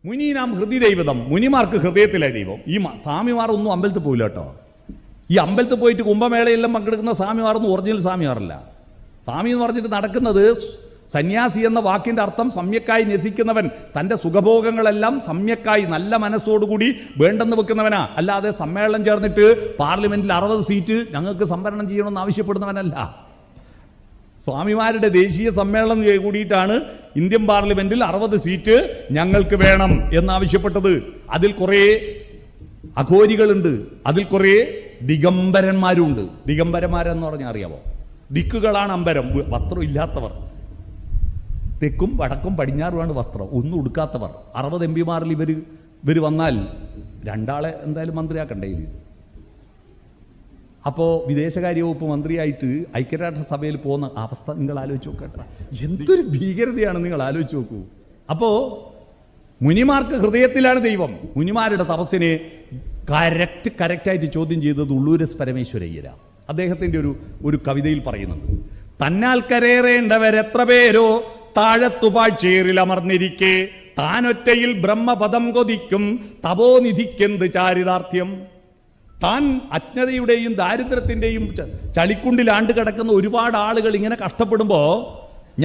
മുനീനാം ഹൃദയ ദൈവതം, മുനിമാർക്ക് ഹൃദയത്തിലെ ദൈവം. ഈ സ്വാമിമാർ ഒന്നും അമ്പലത്തിൽ പോയില്ല കേട്ടോ. ഈ അമ്പലത്തിൽ പോയിട്ട് കുംഭമേളയെല്ലാം പങ്കെടുക്കുന്ന സ്വാമിമാരൊന്നും ഒറിജിനൽ സ്വാമിമാരല്ല. സ്വാമി എന്ന് പറഞ്ഞിട്ട് നടക്കുന്നത്, സന്യാസി എന്ന വാക്കിന്റെ അർത്ഥം സമ്യക്കായി ന്യസിക്കുന്നവൻ, തൻ്റെ സുഖഭോഗങ്ങളെല്ലാം സമ്യക്കായി നല്ല മനസ്സോടുകൂടി വേണ്ടെന്ന് വെക്കുന്നവനാ. അല്ലാതെ സമ്മേളനം ചേർന്നിട്ട് പാർലമെന്റിൽ 60 സീറ്റ് ഞങ്ങൾക്ക് സംവരണം ചെയ്യണമെന്ന് ആവശ്യപ്പെടുന്നവനല്ല. സ്വാമിമാരുടെ ദേശീയ സമ്മേളനം കൂടിയിട്ടാണ് ഇന്ത്യൻ പാർലമെന്റിൽ 60 സീറ്റ് ഞങ്ങൾക്ക് വേണം എന്നാവശ്യപ്പെട്ടത്. അതിൽ കുറേ അഘോരികളുണ്ട്, അതിൽ കുറേ ദിഗംബരന്മാരുണ്ട്. ദിഗംബരന്മാരെന്ന് പറഞ്ഞാൽ അറിയാമോ? ദിക്കുകളാണ് അമ്പരം, വസ്ത്രം ഇല്ലാത്തവർ. തെക്കും വടക്കും പടിഞ്ഞാറുമാണ് വസ്ത്രം, ഒന്നും ഉടുക്കാത്തവർ. 60 MP ഇവർ വന്നാൽ 2 ആളെ എന്തായാലും മന്ത്രിയാക്കണ്ടേ? അപ്പോൾ വിദേശകാര്യ വകുപ്പ് മന്ത്രിയായിട്ട് ഐക്യരാഷ്ട്രസഭയിൽ പോകുന്ന അവസ്ഥ നിങ്ങൾ ആലോചിച്ച് നോക്കട്ടെ. എന്തൊരു ഭീകരതയാണ്, നിങ്ങൾ ആലോചിച്ച് നോക്കൂ. അപ്പോൾ മുനിമാർക്ക് ഹൃദയത്തിലാണ് ദൈവം. മുനിമാരുടെ തപസ്സിനെ കറക്റ്റായിട്ട് ചോദ്യം ചെയ്തത് ഉള്ളൂരസ് പരമേശ്വരയ്യര. അദ്ദേഹത്തിൻ്റെ ഒരു കവിതയിൽ പറയുന്നത്, തന്നാൽ കരേറേണ്ടവരെത്ര പേരോ താഴത്തുപാഴ്ചേറിൽ അമർന്നിരിക്കെ താനൊറ്റയിൽ ബ്രഹ്മപദം കൊതിക്കും തപോനിധിക്കെന്ത് ചാരിതാർത്ഥ്യം. താൻ അജ്ഞതയുടെയും ദാരിദ്ര്യത്തിൻ്റെയും ചളിക്കുണ്ടിൽ ആണ്ട് കിടക്കുന്ന ഒരുപാട് ആളുകൾ ഇങ്ങനെ കഷ്ടപ്പെടുമ്പോൾ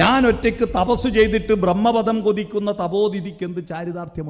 ഞാൻ ഒറ്റയ്ക്ക് തപസ് ചെയ്തിട്ട് ബ്രഹ്മപദം കൊതിക്കുന്ന തപോനിധിക്കെന്ത് ചാരിതാർത്ഥ്യം.